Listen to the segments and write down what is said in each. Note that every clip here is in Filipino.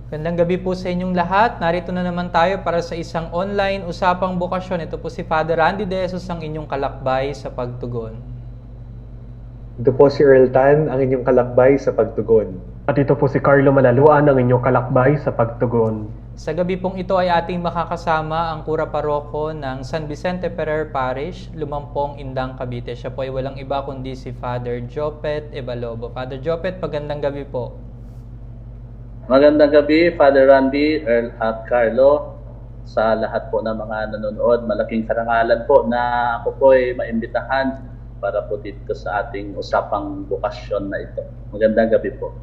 Gandang gabi po sa inyong lahat. Narito na naman tayo para sa isang online usapang bokasyon. Ito po si Father Randy De Jesus, ang inyong kalakbay sa pagtugon. Ito po si Earl Tan, ang inyong kalakbay sa pagtugon. At ito po si Carlo Malaluan, ang inyong kalakbay sa pagtugon. Sa gabi pong ito ay ating makakasama ang Kura Paroko ng San Vicente Ferrer Parish, Lumampong, Indang, Cavite. Siya po ay walang iba kundi si Father Jopet Ebalobo. Father Jopet, magandang gabi po. Magandang gabi, Father Randy, Earl at Carlo. Sa lahat po ng mga nanonood, malaking karangalan po na ako po ay maimbitahan para po dito sa ating usapang bokasyon na ito. Magandang gabi po.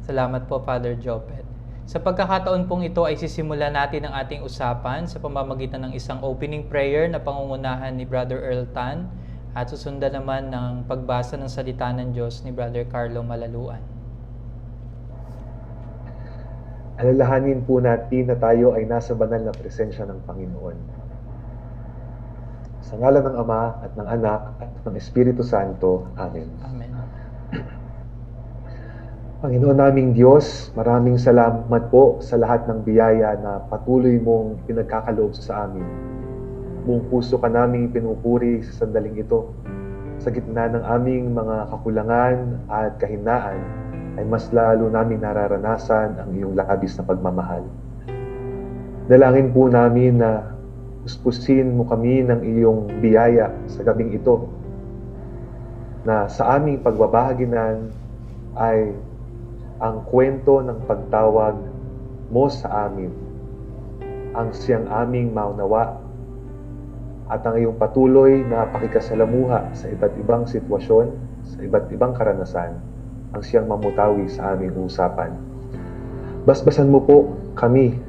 Salamat po, Father Jopet. Sa pagkakataon pong ito ay sisimulan natin ang ating usapan sa pamamagitan ng isang opening prayer na pangungunahan ni Brother Earl Tan at susundan naman ng pagbasa ng salita ng Diyos ni Brother Carlo Malaluan. Alalahanin po natin na tayo ay nasa banal na presensya ng Panginoon. Sa ngalan ng Ama at ng Anak at ng Espiritu Santo. Amen. Amen. Panginoon naming Diyos, maraming salamat po sa lahat ng biyaya na patuloy mong pinagkakaloob sa amin. Buong puso ka naming pinupuri sa sandaling ito. Sa gitna ng aming mga kakulangan at kahinaan, ay mas lalo namin nararanasan ang iyong labis na pagmamahal. Dalangin po namin na puspusin mo kami ng iyong biyaya sa gabing ito, na sa aming pagbabahaginan ay ang kwento ng pagtawag mo sa amin, ang siyang aming maunawa, at ang iyong patuloy na pakikasalamuha sa iba't ibang sitwasyon, sa iba't ibang karanasan, ang siyang mamutawi sa aming usapan. Basbasan mo po kami,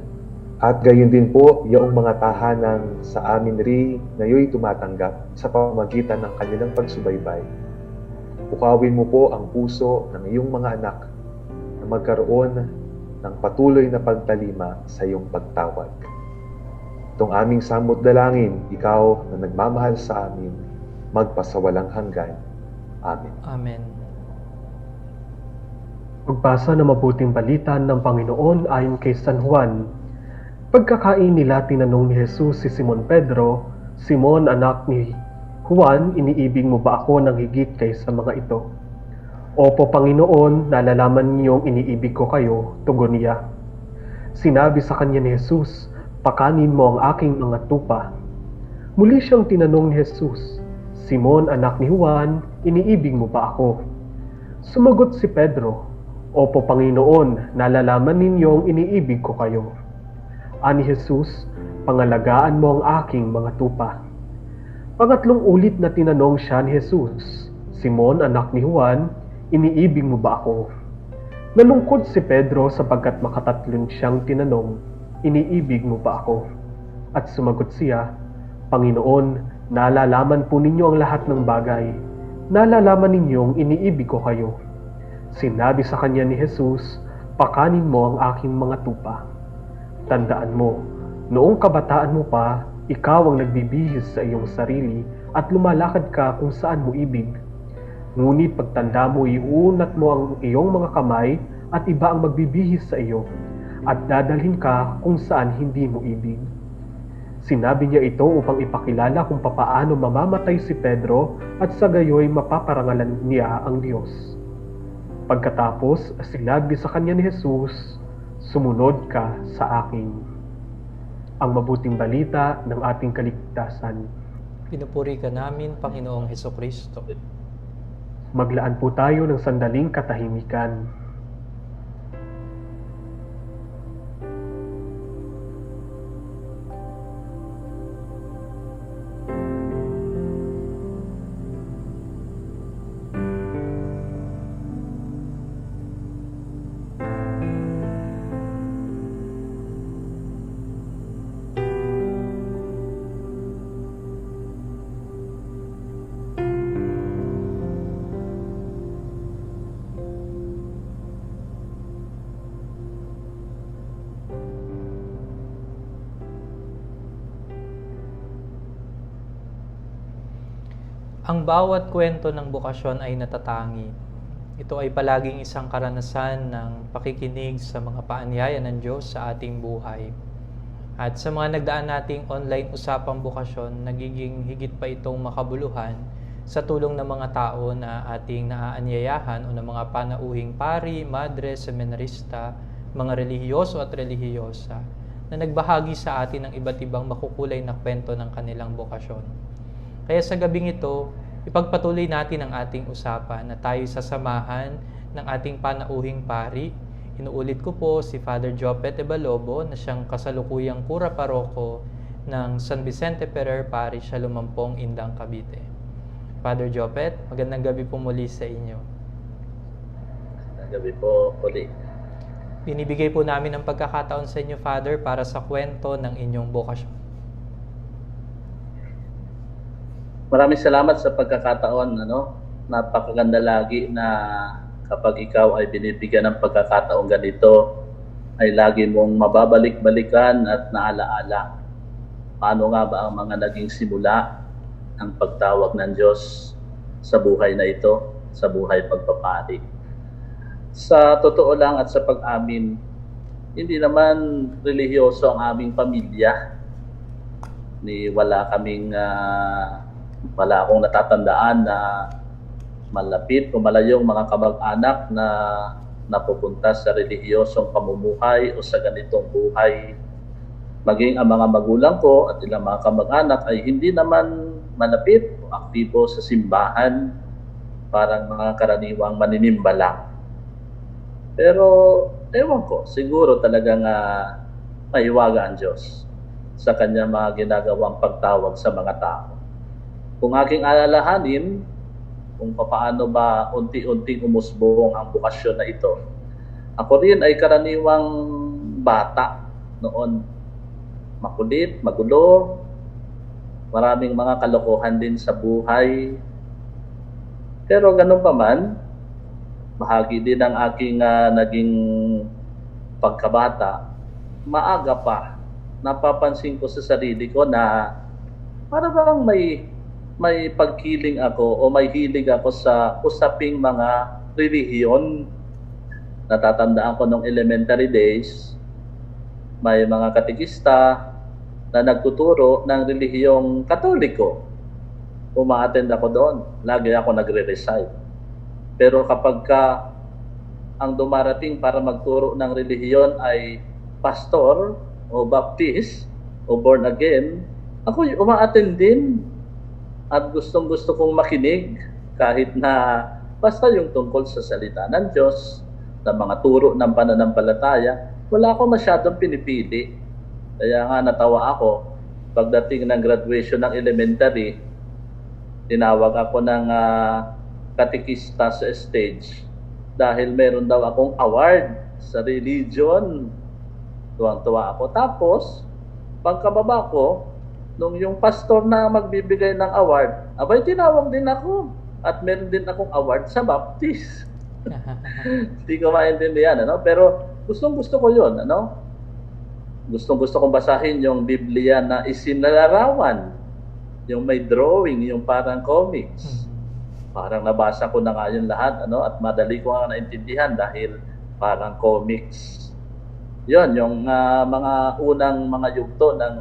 at gayon din po iyong mga tahanan sa amin rin na iyo'y tumatanggap sa pamamagitan ng kanilang pagsubaybay. Pukawin mo po ang puso ng iyong mga anak na magkaroon ng patuloy na pagtalima sa iyong pagtawag. Itong aming samot dalangin, ikaw na nagmamahal sa amin, magpasawalang hanggan. Amen. Amen. Pagbasa ng mabuting balita ng Panginoon ayon kay San Juan. Pagkakain nila, tinanong ni Jesus si Simon Pedro, "Simon, anak ni Juan, iniibig mo ba ako ng higit kaysa mga ito?" "Opo, Panginoon, nalalaman niyong iniibig ko kayo," tugon niya. Sinabi sa kanya ni Jesus, "Pakanin mo ang aking mga tupa." Muli siyang tinanong ni Jesus, "Simon, anak ni Juan, iniibig mo ba ako?" Sumagot si Pedro, "Opo, Panginoon, nalalaman ninyong iniibig ko kayo." Ani Jesus, "Pangalagaan mo ang aking mga tupa." Pangatlong ulit na tinanong siya ni Jesus, "Simon, anak ni Juan, iniibig mo ba ako?" Nalungkot si Pedro sapagkat makatatlong siyang tinanong, "Iniibig mo ba ako?" At sumagot siya, "Panginoon, nalalaman po ninyo ang lahat ng bagay. Nalalaman ninyong iniibig ko kayo." Sinabi sa kanya ni Jesus, "Pakanin mo ang aking mga tupa." Tandaan mo, noong kabataan mo pa, ikaw ang nagbibihis sa iyong sarili at lumalakad ka kung saan mo ibig. Ngunit pagtanda mo, iuunat mo ang iyong mga kamay at iba ang magbibihis sa iyo at dadalhin ka kung saan hindi mo ibig. Sinabi niya ito upang ipakilala kung papaano mamamatay si Pedro at sa gayoy mapaparangalan niya ang Diyos. Pagkatapos, sinabi sa kanya ni Jesus, "Sumunod ka sa akin." Ang mabuting balita ng ating kaligtasan. Pinupuri ka namin, Panginoong Hesukristo. Maglaan po tayo ng sandaling katahimikan. Ang bawat kwento ng bokasyon ay natatangi. ito ay palaging isang karanasan ng pakikinig sa mga paanyaya ng Diyos sa ating buhay. At sa mga nagdaan nating online usapang bukasyon, nagiging higit pa itong makabuluhan sa tulong ng mga tao na ating naaanyayahan o ng mga panauhing pari, madre, seminarista, mga relihiyoso at relihiyosa na nagbahagi sa atin ng iba't ibang makukulay na kwento ng kanilang bokasyon. Kaya sa gabing ito, ipagpatuloy natin ang ating usapan na tayo sasamahan ng ating panauhing pari. Inuulit ko po si Father Jopet Ebalobo na siyang kasalukuyang kura paroko ng San Vicente Ferrer Parish sa Lumampong, Indang, Cavite. Father Jopet, magandang gabi po muli sa inyo. Magandang gabi po uli. Binibigay po namin ang pagkakataon sa inyo, Father, para sa kwento ng inyong bokasyon. Maraming salamat sa pagkakataon. Napakaganda lagi na kapag ikaw ay binibigyan ng pagkakataon ganito, ay lagi mong mababalik-balikan at naalaala. Paano nga ba ang mga naging simula ng pagtawag ng Diyos sa buhay na ito, sa buhay pagpapari? Sa totoo lang at sa pag-amin, hindi naman relihiyoso ang aming pamilya. Wala akong natatandaan na malapit o malayong mga kamag-anak na napupunta sa relihiyosong pamumuhay o sa ganitong buhay. Maging ang mga magulang ko at ilang mga kamag-anak ay hindi naman malapit o aktibo sa simbahan, parang mga karaniwang maninimbala lang. Pero ewan ko, siguro talagang mahiwaga ang Diyos sa kanya mga ginagawang pagtawag sa mga tao. Kung aking alalahanin, kung paano ba unti-unting umusbong ang bukasyon na ito, ako rin ay karaniwang bata noon. Makulit, magulo, maraming mga kalokohan din sa buhay. Pero ganun pa man, bahagi din ng aking naging pagkabata, maaga pa, napapansin ko sa sarili ko na para bang may pagkiling ako o may hilig ako sa usaping mga relihiyon. Natatandaan ko nung elementary days, may mga katekista na nagtuturo ng relihiyong Katoliko. Uma-attend ako doon. Lagi ako nagre-recite. Pero kapag ang dumarating para magturo ng relihiyon ay pastor o baptist o born again, ako uma-attend din at gustong-gusto kong makinig kahit na basta yung tungkol sa salita ng Diyos, na mga turo ng pananampalataya, wala akong masyadong pinipili. Kaya nga natawa ako, pagdating ng graduation ng elementary, tinawag ako ng katekista sa stage dahil meron daw akong award sa religion. Tuwang-tuwa ako. Tapos, pagkababa ko, nung yung pastor na magbibigay ng award, abay tinawag din ako. At meron din akong award sa Baptist. Hindi ko maintindihan, pero gustong-gusto ko yun, Gustong-gusto kong basahin yung Biblia na isinalarawan, yung may drawing, yung parang comics. Parang nabasa ko na nga yun lahat, at madali ko nga naintindihan dahil parang comics. Yun, yung mga unang mga yugto ng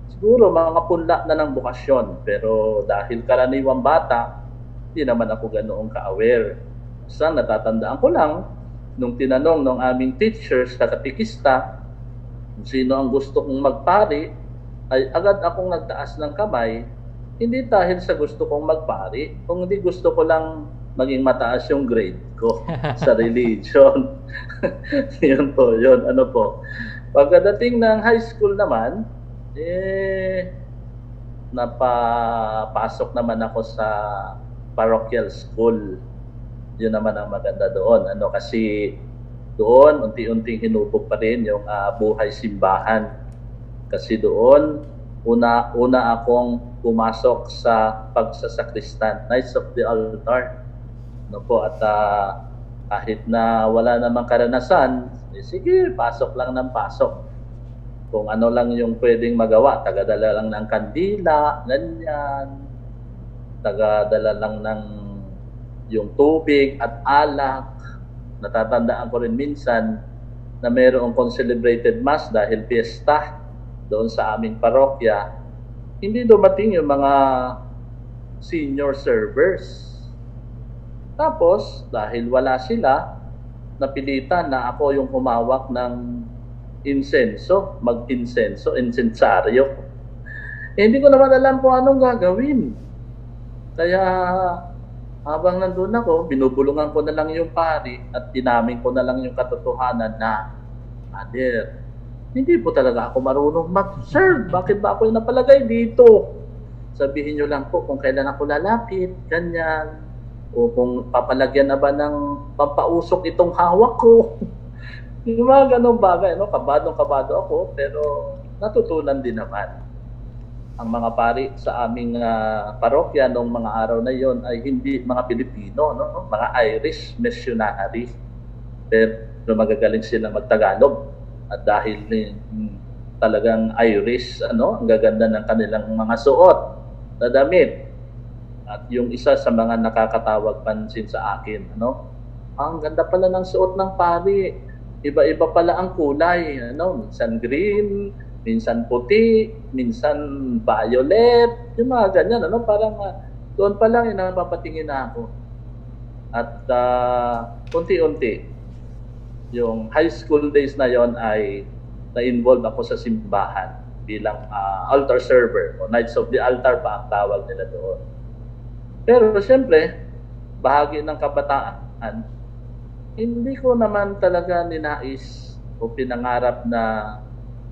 siguro mga punla na ng bukasyon. Pero dahil karaniwang bata, hindi naman ako ganoong ka-aware. Basta natatandaan ko lang, nung tinanong ng aming teacher sa katekista, kung sino ang gusto kong magpari, ay agad akong nagtaas ng kamay, hindi dahil sa gusto kong magpari, kung hindi gusto ko lang maging mataas yung grade ko sa religion. Yun po, yun. Pagdating ng high school naman, napapasok naman ako sa parochial school. Yun naman ang maganda doon. Kasi doon, unti-unting hinubog pa rin yung buhay simbahan. Kasi doon, una akong pumasok sa pagsasakristan, Knights of the Altar. At kahit na wala namang karanasan, sige, pasok lang ng pasok. Kung ano lang yung pwedeng magawa, tagadala lang ng kandila, ganyan. Tagadala lang ng yung tubig at alak. Natatandaan ko rin minsan na mayroong celebrated mass dahil fiesta doon sa aming parokya. Hindi dumating yung mga senior servers. Tapos, dahil wala sila, napilitan na ako yung humawak ng insenso, insensaryo. Hindi ko naman alam kung anong gagawin. Kaya habang nandun ako, binubulungan ko na lang yung pari at inamin ko na lang yung katotohanan na, Father, hindi po talaga ako marunong mag-serve. Bakit ba ako napalagay dito? Sabihin nyo lang po kung kailan ako lalapit, ganyan. O kung papalagyan na ba ng pampausok itong hawak ko. Yung mga ganong bagay, no? Kabadong-kabado ako, pero natutunan din naman. Ang mga pari sa aming parokya noong mga araw na yon ay hindi mga Pilipino, no? Mga Irish missionary. Pero magagaling sila magtagalog. At dahil talagang Irish, ang gaganda ng kanilang mga suot na damit. At yung isa sa mga nakakatawag pansin sa akin, ang ganda pala ng suot ng pari. Iba-iba pala ang kulay, minsan green, minsan puti, minsan violet, yung mga ganyan, parang doon pa lang napapatingin na ako. At unti-unti, yung high school days na yon ay na-involve ako sa simbahan bilang altar server o Knights of the Altar pa ang tawag nila doon. Pero siyempre, bahagi ng kabataan, hindi ko naman talaga ninais o pinangarap na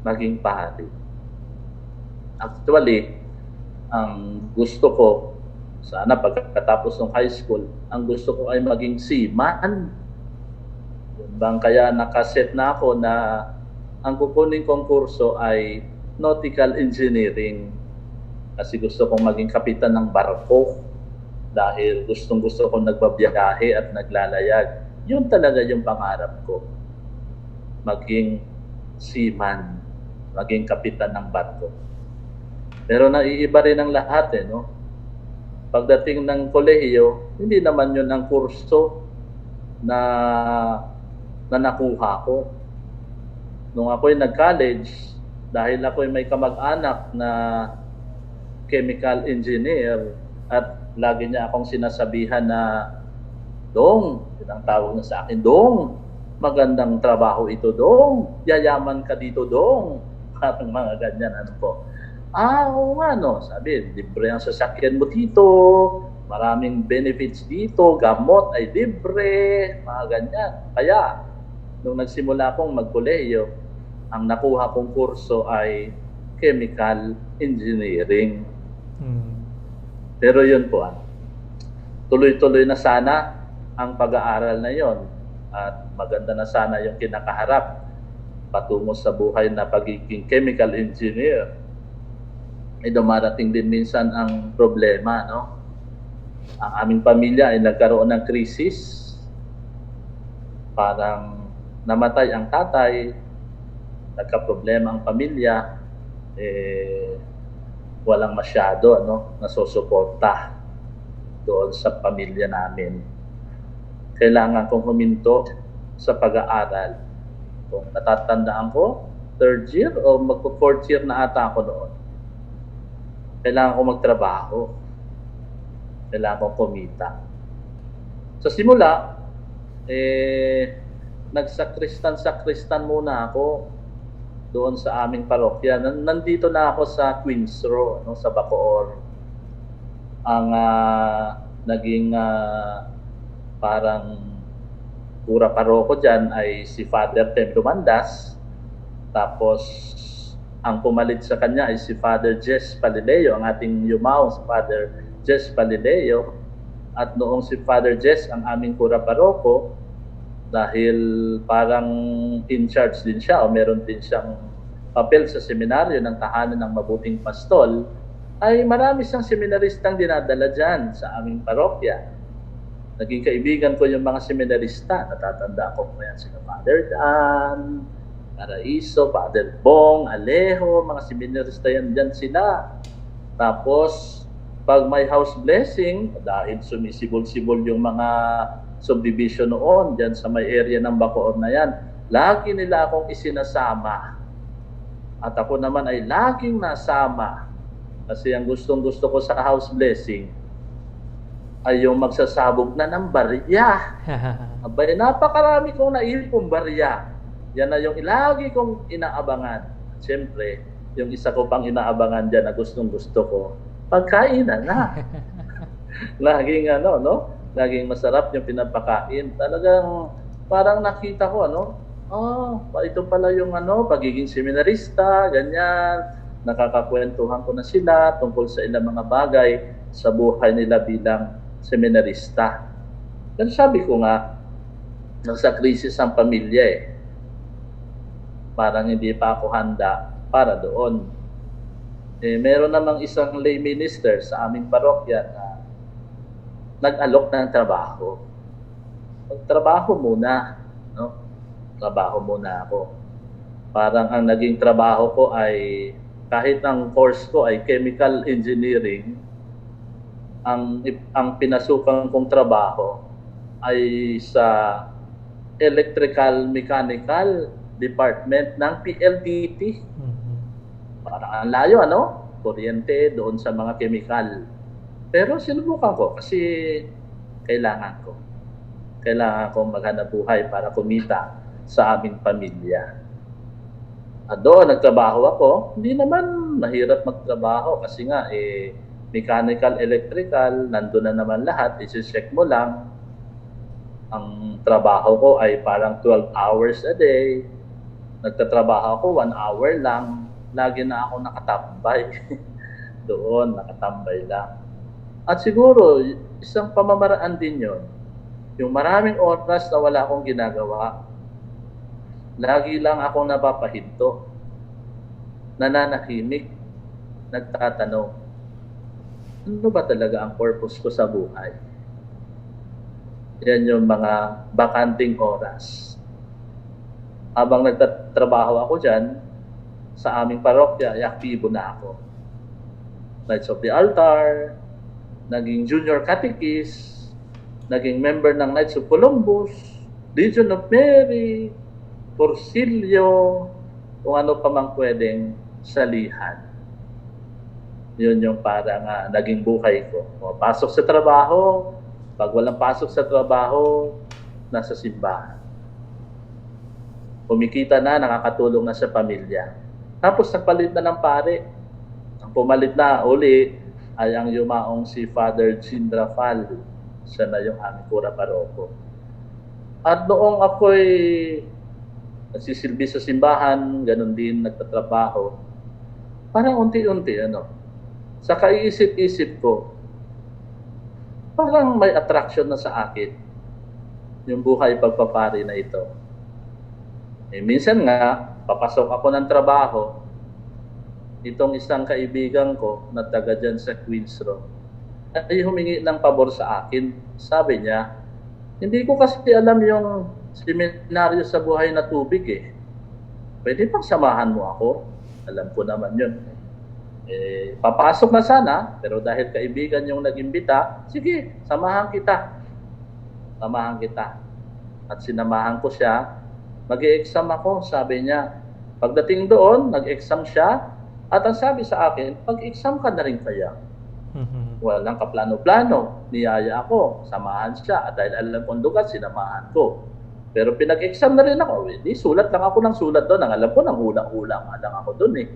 maging pari. Actually, ang gusto ko, sana pagkatapos ng high school, ang gusto ko ay maging seaman. Yun bang kaya nakaset na ako na ang kukunin kong kurso ay nautical engineering. Kasi gusto kong maging kapitan ng barko. Dahil gustong-gusto kong nagbabiyahe at naglalayag. Yun talaga yung pangarap ko. Maging seaman. Maging kapitan ng barko. Pero naiiba rin ang lahat, Pagdating ng kolehiyo, hindi naman yun ang kurso na nakuha ko. Nung ako'y nag-college, dahil ako'y may kamag-anak na chemical engineer at lagi niya akong sinasabihan na, Dong, yun ang tawag niya sa akin, Dong, magandang trabaho ito, Dong, yayaman ka dito, Dong. Parang mga ganyan, oo nga, sabi, libre ang sasakyan mo dito, maraming benefits dito, gamot ay libre, mga ganyan. Kaya, nung nagsimula akong magkolehiyo, ang nakuha kong kurso ay chemical engineering. Pero yun po, tuloy-tuloy na sana ang pag-aaral na yon at maganda na sana yung kinakaharap patungo sa buhay na pagiging chemical engineer. Ay dumarating din minsan ang problema, Ang aming pamilya ay nagkaroon ng krisis. Parang namatay ang tatay, nagka-problema ang pamilya, walang masyado nasusuporta doon sa pamilya namin. Kailangan kong huminto sa pag-aaral. Kung natatandaan ko, 3rd year o magpo-4th year na ata ako noon. Kailangan kong magtrabaho. Kailangan kong kumita. Sa simula, nagsakristan muna ako doon sa aming parokya. Nandito na ako sa Queens Row, sa Bacoor. Ang naging parang pura paroko dyan ay si Father Templo Mandas. Tapos, ang pumalit sa kanya ay si Father Jess Palileo, ang ating yumaw si Father Jess Palileo. At noong si Father Jess ang aming pura paroko, dahil parang in charge din siya o meron din siyang papel sa seminaryo ng tahanan ng mabuting pastol, ay marami siyang seminaristang dinadala dyan sa aming parokya. Naging kaibigan ko yung mga seminarista. Natatanda ko yan sila Father Dan, Paraiso, Father Bong, Alejo, mga seminarista yan dyan sila. Tapos, Pag may house blessing, dahil sumisibol-sibol yung mga subdivision noon, dyan sa may area ng Bacoor na yan, lagi nila akong isinasama. At ako naman ay laging nasama. Kasi ang gustong-gusto ko sa house blessing ay yung magsasabog na ng barya. Abay, napakarami kong naipong barya. Yan na yung lagi kong inaabangan. Siyempre, yung isa ko pang inaabangan dyan na gustong-gusto ko, pagkainan na. Laging laging masarap yung pinapakain. Talagang parang nakita ko, ito pala yung pagiging seminarista, ganyan. Nakakakwentuhan ko na sila tungkol sa ilang mga bagay sa buhay nila bilang seminarista. Pero sabi ko nga, nasa krisis ang pamilya eh. Parang hindi pa ako handa para doon. Meron namang isang lay minister sa aming parokya na nag-alok ng trabaho. Magtrabaho muna. Trabaho muna ako. Parang ang naging trabaho ko ay, kahit ang course ko ay chemical engineering, ang pinasukan kong trabaho ay sa electrical mechanical department ng PLDT. Parang ang layo, kuryente doon sa mga chemical. Pero sinubukan ko kasi kailangan ko. Kailangan kong maghanap buhay para kumita sa aming pamilya. At doon, nagtrabaho ako. Hindi naman mahirap magtrabaho kasi nga, mechanical, electrical, nandun na naman lahat. Isi-check mo lang. Ang trabaho ko ay parang 12 hours a day. Nagtatrabaho ako 1 hour lang. Lagi na ako nakatambay. Doon, nakatambay lang. At siguro, isang pamamaraan din yon. Yung maraming oras na wala akong ginagawa, lagi lang akong napapahinto, nananahimik, nagtatanong, ano ba talaga ang purpose ko sa buhay? Yan yung mga bakanting oras. Habang nagtatrabaho ako dyan, sa aming parokya, aktibo na ako. Knights of the Altar, naging junior catechist, naging member ng Knights of Columbus, Legion of Mary, Porcilio, kung ano pa mang pwedeng salihan. Yun yung parang naging buhay ko. Pasok sa trabaho, pag walang pasok sa trabaho, nasa simbahan. Kumikita na, nakakatulong na sa pamilya. Tapos nagpalit na ng pare. Ang pumalit na uli ay ang yumaong si Father Jindra Fal. Siya na yung aming kura paroko. At noong ako'y nagsisilbi sa simbahan, ganun din nagtatrabaho, parang unti-unti, sa kaiisip-isip ko, parang may attraction na sa akin yung buhay pagpapari na ito. Minsan nga, papasok ako ng trabaho, itong isang kaibigan ko na taga dyan sa Queens Road, ay humingi ng pabor sa akin. Sabi niya, hindi ko kasi alam yung seminaryo sa buhay na tubig eh. Pwede pang samahan mo ako? Alam ko naman yun. Papasok na sana, pero dahil kaibigan yung nag-imbita, sige, samahan kita. Samahan kita. At sinamahan ko siya. Mag-e-exam ako, sabi niya. Pagdating doon, nag-exam siya. At ang sabi sa akin, pag-exam ka na rin kaya. Walang kaplano-plano. Niyaya ako, samahan siya. At dahil alam kong lugar, sinamahan ko. Pero pinag-exam na rin ako. Sulat lang ako ng sulat doon. Ang alam ko, nang hula-hula nga lang ako doon eh.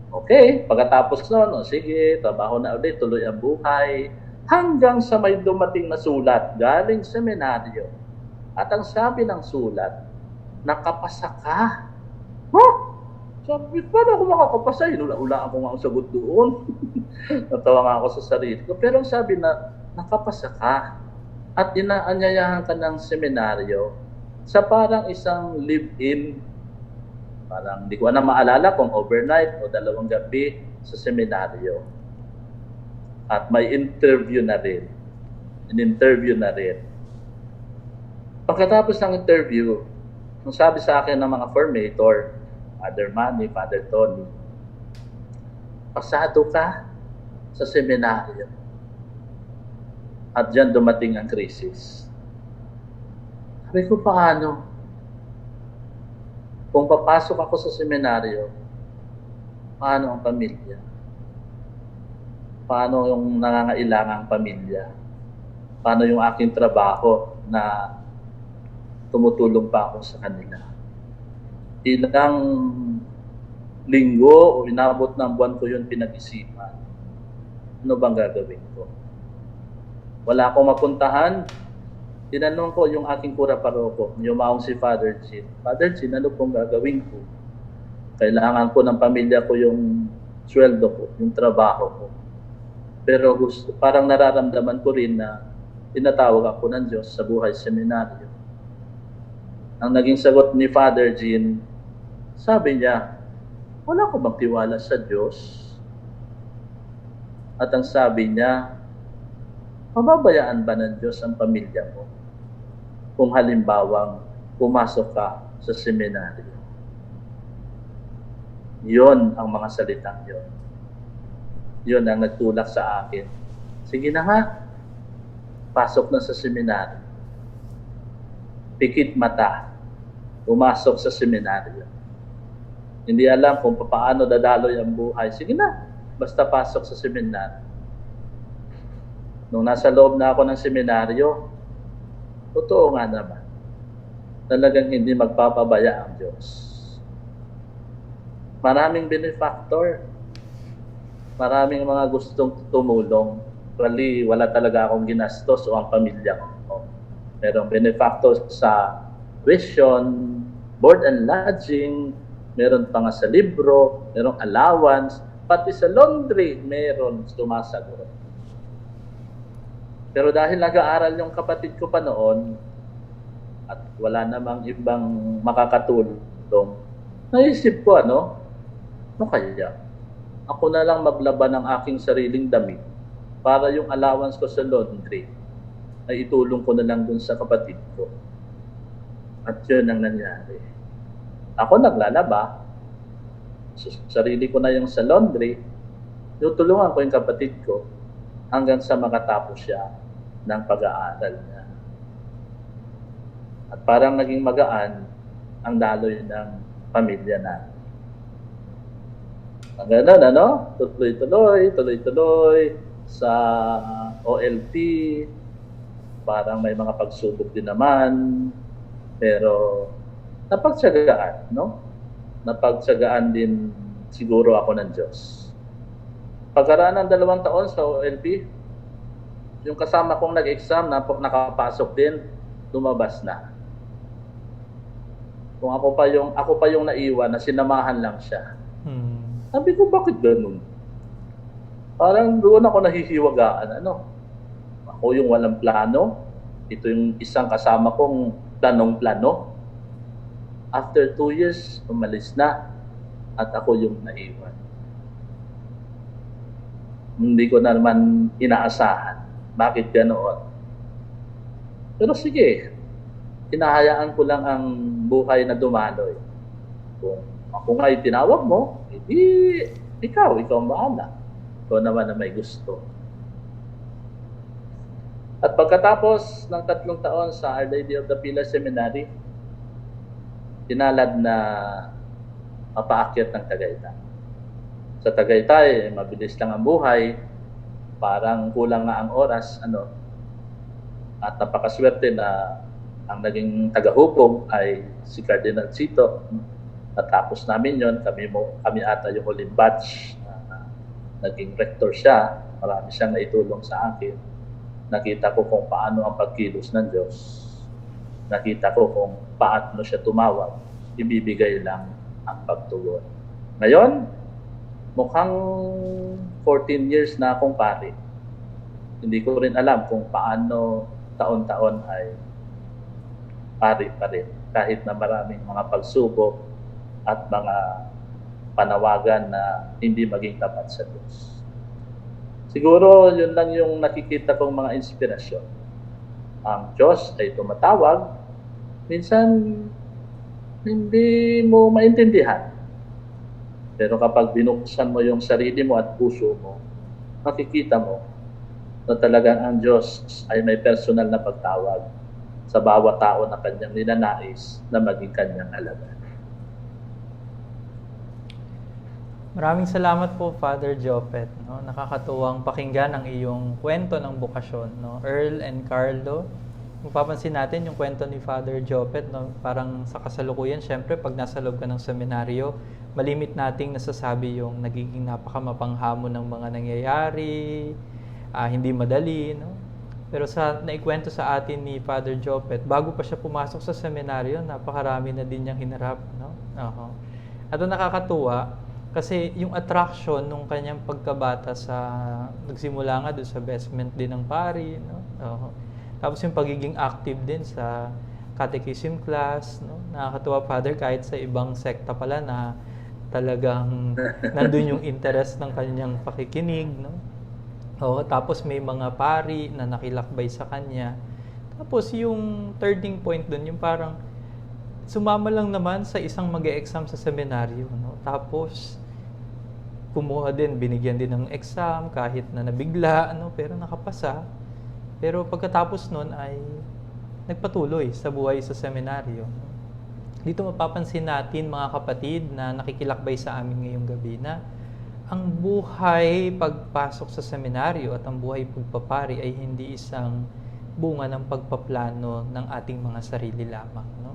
Okay, pagkatapos noon, sige, trabaho na ulit, tuloy ang buhay. Hanggang sa may dumating na sulat, galing seminaryo. At ang sabi ng sulat, nakapasa ka. Huh? Sabi, paano ako makakapasa? Hula-hula ako nga ang sagot doon. Natawa nga ako sa sarili ko. Pero ang sabi na, nakapasa ka. At inaanyayahan ka ng seminaryo sa parang isang live-in. Parang hindi ko na maalala kung overnight o 2 gabi sa seminaryo. At may interview na rin. In-interview na rin. Pagkatapos ng interview, nung sabi sa akin ng mga formator, Father Manny, Father Tony, pasado ka sa seminaryo. At diyan dumating ang krisis. Sabi ko, paano? Kung papasok ako sa seminaryo, paano ang pamilya? Paano yung nangangailangang pamilya? Paano yung aking trabaho na tumutulong pa ako sa kanila? Ilang linggo o inabot ng buwan ko yun pinag-isipan. Ano bang gagawin ko? Wala akong mapuntahan. Tinanong ko yung aking kura paroko, yung maong si Father Jean. Father Jean, ano pong gagawin ko? Kailangan ko ng pamilya ko yung sweldo ko, yung trabaho ko. Pero parang nararamdaman ko rin na tinatawag ako ng Diyos sa buhay seminaryo. Ang naging sagot ni Father Jean, sabi niya, wala ko bang tiwala sa Diyos? At ang sabi niya, mababayaan ba ng Diyos ang pamilya mo kung halimbawang pumasok ka sa seminaryo? Yon ang mga salitang yon. Yon ang nagtulak sa akin. Sige na ha, pasok na sa seminaryo. Pikit mata, pumasok sa seminaryo. Hindi alam kung paano dadaloy ang buhay. Sige na, basta pasok sa seminaryo. Nung nasa loob na ako ng seminaryo, totoo nga naman, talagang hindi magpapabaya ang Diyos. Maraming benefactor, maraming mga gustong tumulong. Actually, wala talaga akong ginastos o ang pamilya ko. Merong benefactor sa tuition, board and lodging, meron pa nga sa libro, merong allowance, pati sa laundry, meron sumasagot. Pero dahil nag-aaral yung kapatid ko pa noon, at wala namang ibang makakatulong, naisip ko, ano kaya? Ako na lang maglaban ng aking sariling damit para yung allowance ko sa laundry ay itulong ko na lang dun sa kapatid ko. At yun ang nangyari. Ako naglalaba, sarili ko na yung sa laundry, tutulungan ko yung kapatid ko hanggang sa makatapos siya ng pag-aaral niya. At parang naging magaan ang daloy ng pamilya natin. Ang ganun, ano? Tuloy-tuloy sa OLT, parang may mga pagsubok din naman, pero napagtsagaan, no? Napagtsagaan din siguro ako ng Diyos. Pagkaraan ng 2 taon sa OLP, yung kasama kong nag-exam, nakapasok din, lumabas na. Kung ako pa yung naiwan, na sinamahan lang siya. Sabi ko, bakit ganun? Parang doon ako nahihiwagaan, ano? Ako yung walang plano, ito yung isang kasama kong planong-plano. After 2 years, umalis na at ako yung naiwan. Hindi ko naman inaasahan. Bakit ganoon? Pero sige, hinahayaan ko lang ang buhay na dumaloy. Kung ako nga tinawag mo, hindi ikaw ang bahala. Ikaw naman na may gusto. At pagkatapos ng 3 taon sa Our Lady of the Pilar Seminary, tinalad na mapaakyat ng Tagaytay. Sa Tagaytay, mabilis lang ang buhay, parang kulang nga ang oras, ano, at napakaswerte na ang naging tagahubog ay si Cardinal Cito. Natapos namin yon, kami ata yung huling batch na naging rector siya. Marami siyang naitulong sa akin. Nakita ko kung paano ang pagkilos ng Diyos. Nakita ko kung paano siya tumawag. Ibibigay lang ang pagtugon. Ngayon, mukhang 14 years na akong pari. Hindi ko rin alam kung paano taon-taon ay pari pa rin. Kahit na maraming mga pagsubok at mga panawagan na hindi maging tapat sa Diyos. Siguro yun lang yung nakikita kong mga inspirasyon. Ang Diyos ay tumatawag. Minsan hindi mo maintindihan. Pero kapag binuksan mo yung sarili mo at puso mo, makikita mo na talagang ang Diyos ay may personal na pagtawag sa bawat tao na kanyang ninanais na maging kanyang alagad. Maraming salamat po, Father Jopet. No? Nakakatuwang pakinggan ang iyong kwento ng bukasyon. No? Earl and Carlo, kung papansin natin yung kwento ni Father Jopet, no? Parang sa kasalukuyan, syempre, pag nasa loob ka ng seminaryo, malimit nating nasasabi yung nagiging napakamapanghamon ng mga nangyayari, hindi madali. No? Pero sa naikwento sa atin ni Father Jopet, bago pa siya pumasok sa seminaryo, napakarami na din niyang hinarap. No? At ang nakakatuwa, kasi yung attraction nung kanyang pagkabata nagsimula nga doon sa vestment din ng pari, no? Tapos yung pagiging active din sa catechism class, no? Nakakatuwa, Father, kahit sa ibang sekta pala na talagang nandun yung interest ng kanyang pakikinig, no? Tapos may mga pari na nakilakbay sa kanya. Tapos yung turning point doon, yung parang sumama lang naman sa isang mag-e-exam sa seminaryo, no? Tapos kumuha din, binigyan din ng exam kahit na nabigla, ano, pero nakapasa. Pero pagkatapos nun ay nagpatuloy sa buhay sa seminaryo. Dito mapapansin natin, mga kapatid, na nakikilakbay sa amin ngayong gabi, na ang buhay pagpasok sa seminaryo at ang buhay pagpapari ay hindi isang bunga ng pagpaplano ng ating mga sarili lamang, no?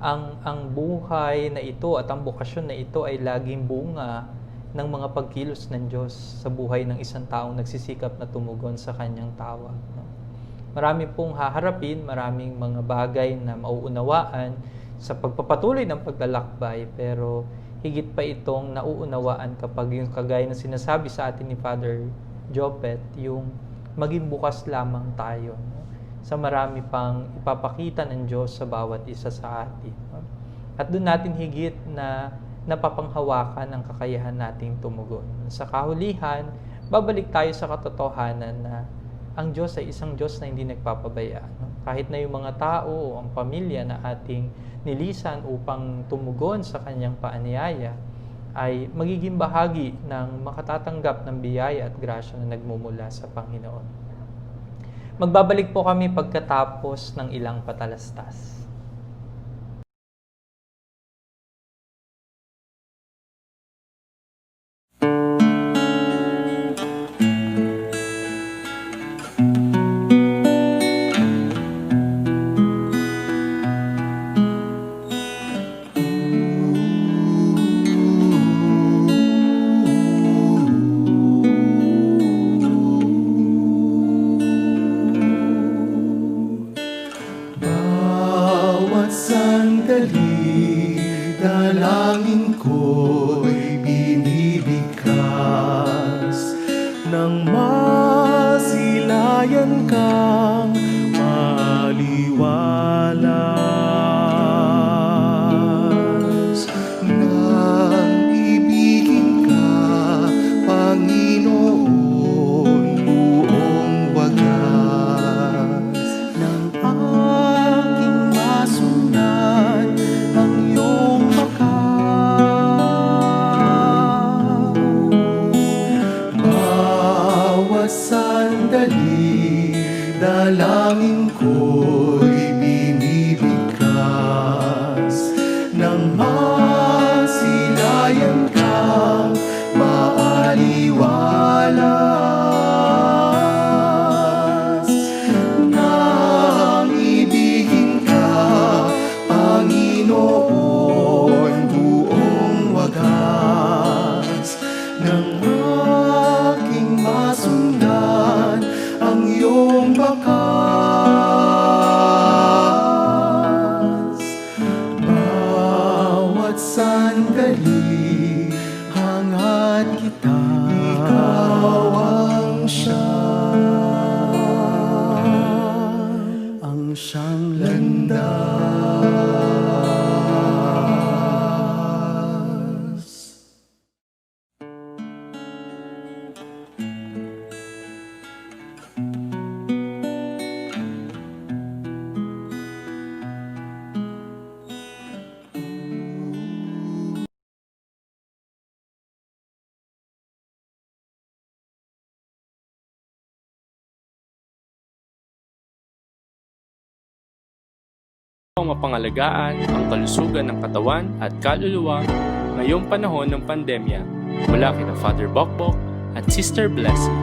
Ang buhay na ito at ang bukasyon na ito ay laging bunga ng mga pagkilos ng Diyos sa buhay ng isang taong nagsisikap na tumugon sa kanyang tawag, no? Marami pong haharapin, maraming mga bagay na mauunawaan sa pagpapatuloy ng paglalakbay, pero higit pa itong nauunawaan kapag yung kagaya ng sinasabi sa atin ni Father Jopet, yung maging bukas lamang tayo, no? Sa marami pang ipapakita ng Diyos sa bawat isa sa atin, no? At doon natin higit na napapanghawakan ang kakayahan nating tumugon. Sa kahulihan, babalik tayo sa katotohanan na ang Diyos ay isang Diyos na hindi nagpapabaya, no? Kahit na yung mga tao o ang pamilya na ating nilisan upang tumugon sa kanyang paanyaya ay magiging bahagi ng makatatanggap ng biyaya at grasya na nagmumula sa Panginoon. Magbabalik po kami pagkatapos ng ilang patalastas. Dalangin ko'y binibigkas nang masilayan kang maliwalas. Nang ibigin ka, Panginoon, buong wagas, nang aking masundan ang iyong sandali, dalangin ko'y binibigkas nang masilayan kang maaliwalas. Nang ibigin ka, Panginoon, buong wagas, nang aking masundan ang iyong bakas. Bawat sandali, hangat kita, ikaw ang siyang landas. Ang mapangalagaan ang kalusugan ng katawan at kaluluwa ngayong panahon ng pandemya mula kina Father Bokbok at Sister Blessing.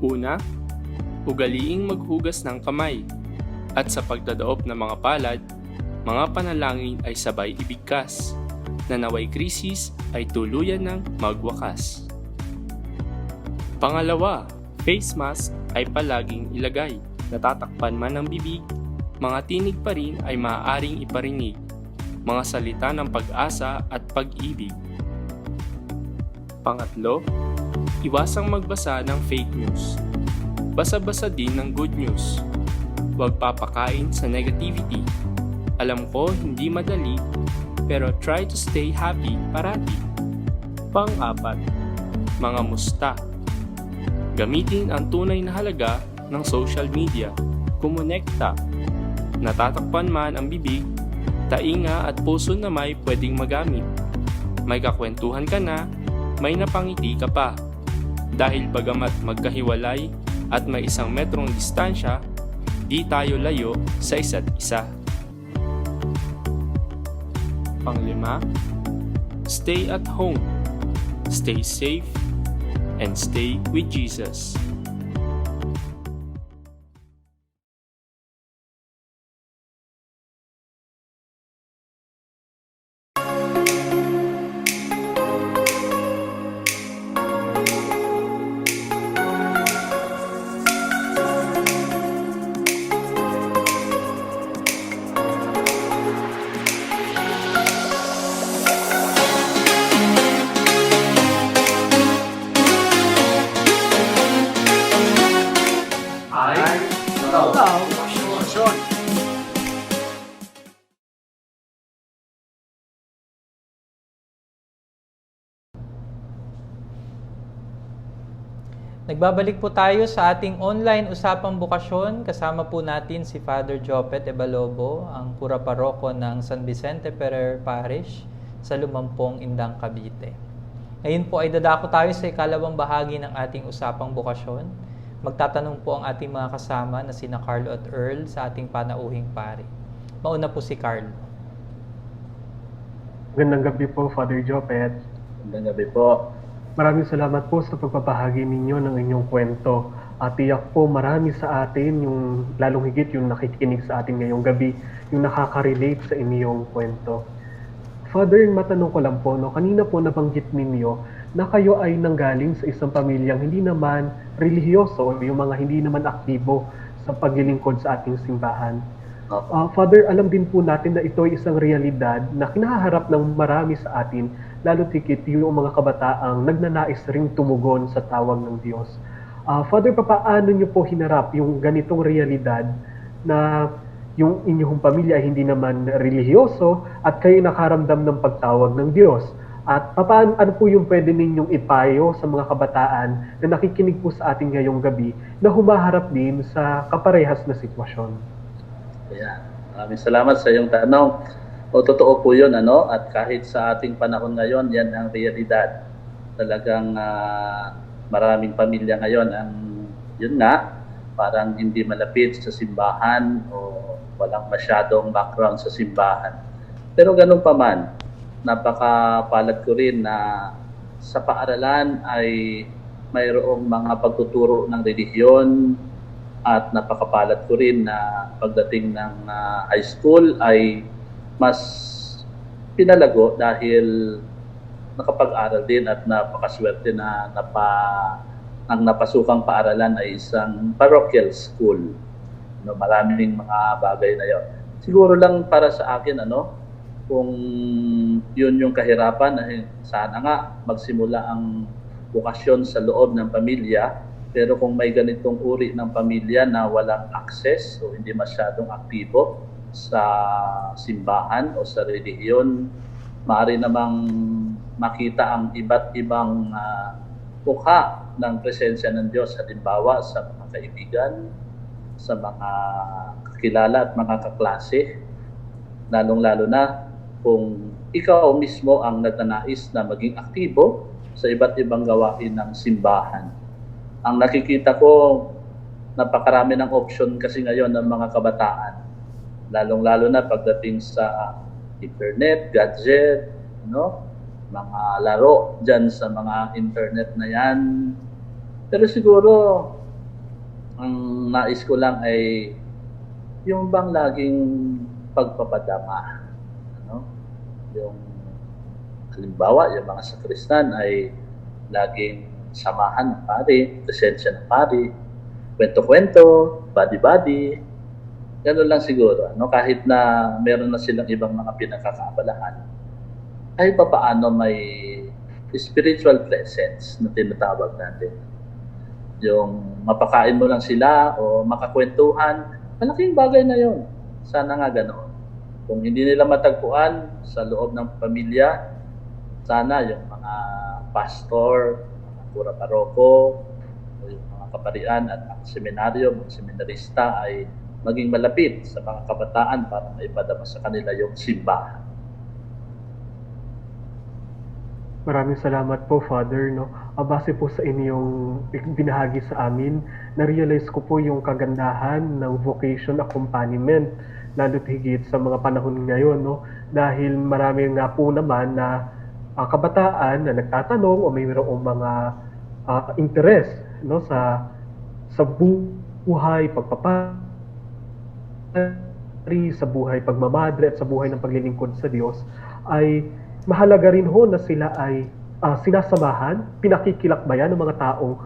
Una, ugaliing maghugas ng kamay at sa pagdadaop ng mga palad, mga panalangin ay sabay ibigkas na naway krisis ay tuluyan ng magwakas. Pangalawa, face mask ay palaging ilagay. Natatakpan man ang bibig, mga tinig pa rin ay maaaring iparinig, mga salita ng pag-asa at pag-ibig. Pangatlo, iwasang magbasa ng fake news. Basa-basa din ng good news. Huwag papakain sa negativity. Alam ko hindi madali, pero try to stay happy parati. Pang-apat, mga musta. Gamitin ang tunay na halaga ng social media. Kumonekta. Natatakpan man ang bibig, tainga at puso na may pwedeng magamit. May kakwentuhan ka na, may napangiti ka pa. Dahil bagamat magkahiwalay at may 1 metrong distansya, di tayo layo sa isa't isa. Panglima, stay at home, stay safe, and stay with Jesus. Nagbabalik po tayo sa ating online usapang bukasyon. Kasama po natin si Father Jopet Ebalobo, ang pura paroko ng San Vicente Ferrer Parish sa Lumampong, Indang, Cavite. Ngayon po ay dadako tayo sa ikalawang bahagi ng ating usapang bukasyon. Magtatanong po ang ating mga kasama na sina Carlo at Earl sa ating panauhing pari. Mauna po si Carlo. Magandang gabi po, Father Jopet. Magandang gabi po. Maraming salamat po sa pagbabahagi ninyo ng inyong kwento. At tiyak po marami sa atin, yung lalong higit yung nakikinig sa atin ngayong gabi, yung nakaka-relate sa inyong kwento. Father, matanong ko lang po, kanina po nabanggit ninyo na kayo ay nanggaling sa isang pamilyang hindi naman relihiyoso, yung mga hindi naman aktibo sa paglilingkod sa ating simbahan. Father, alam din po natin na ito ay isang realidad na kinaharap ng marami sa atin, lalo tikit yung mga kabataang nagnanais ring tumugon sa tawag ng Diyos. Father, paano niyo po hinarap yung ganitong realidad na yung inyong pamilya ay hindi naman relihiyoso at kayo nakaramdam ng pagtawag ng Diyos? At ano po yung pwede ninyong ipayo sa mga kabataan na nakikinig po sa atin ngayong gabi na humaharap din sa kaparehas na sitwasyon? Ayan. Maraming salamat sa iyong tanong. Totoo po yun, at kahit sa ating panahon ngayon, yan ang realidad. Talagang maraming pamilya ngayon ang, yun nga, parang hindi malapit sa simbahan o walang masyadong background sa simbahan. Pero ganun pa man, napakapalad ko rin na sa paaralan ay mayroong mga pagtuturo ng relihiyon. At napakapalad ko rin na pagdating ng high school ay mas pinalago dahil nakapag-aral din at napakaswerte na ang napasukang paaralan ay isang parochial school. Maraming mga bagay na yon. Siguro lang para sa akin, kung yun yung kahirapan, sana nga magsimula ang bukasyon sa loob ng pamilya. Pero kung may ganitong uri ng pamilya na walang access o hindi masyadong aktibo sa simbahan o sa relihiyon, maaari namang makita ang iba't ibang mukha ng presensya ng Diyos, halimbawa sa mga kaibigan, sa mga kakilala at mga kaklase, lalong-lalo na kung ikaw mismo ang nagnanais na maging aktibo sa iba't ibang gawain ng simbahan. Ang nakikita ko, napakarami ng option kasi ngayon ng mga kabataan. lalong-lalo na pagdating sa internet, gadget, mga laro dyan sa mga internet na yan. Pero siguro, ang nais ko lang ay yung bang laging pagpapadama. Yung halimbawa, yung mga sakristan ay laging samahan ng pari, presensya ng pari, kwento-kwento, body-body. Ganun lang siguro. Kahit na meron na silang ibang mga pinagkakaabalahan, ay papaano may spiritual presence na tinatawag natin. Yung mapakain mo lang sila o makakwentuhan, malaking bagay na yun. Sana nga ganoon. Kung hindi nila matagpuan sa loob ng pamilya, sana yung mga pastor, mga pura paroko, yung mga kaparian at mga seminaryo, mga seminarista ay maging malapit sa mga kabataan para maipadama sa kanila yung simbahan. Maraming salamat po, Father. Base po sa inyong binahagi sa amin, na-realize ko po yung kagandahan ng vocation accompaniment, lalo't higit sa mga panahon ngayon. Dahil marami nga po naman na kabataan na nagtatanong o mayroong mga interes sa buhay, sa buhay pagmamadre at sa buhay ng paglilingkod sa Diyos, ay mahalaga rin ho na sila ay sinasamahan, pinakikilakbayan ng mga taong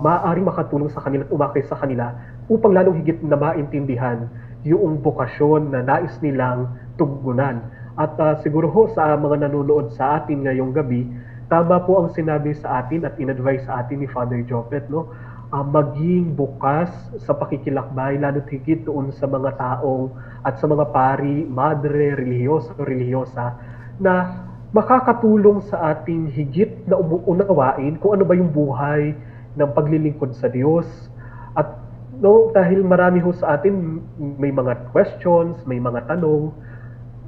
maaaring makatulong sa kanila at umakay sa kanila upang lalong higit na maintindihan yung bokasyon na nais nilang tugunan. At siguro ho sa mga nanonood sa atin ngayong gabi, tama po ang sinabi sa atin at in-advise sa atin ni Father Jopet, maging bukas sa pakikilakbay, lalo't higit doon sa mga taong at sa mga pari, madre, religyosa, na makakatulong sa ating higit na unawain kung ano ba yung buhay ng paglilingkod sa Diyos. At dahil marami ho sa atin may mga questions, may mga tanong,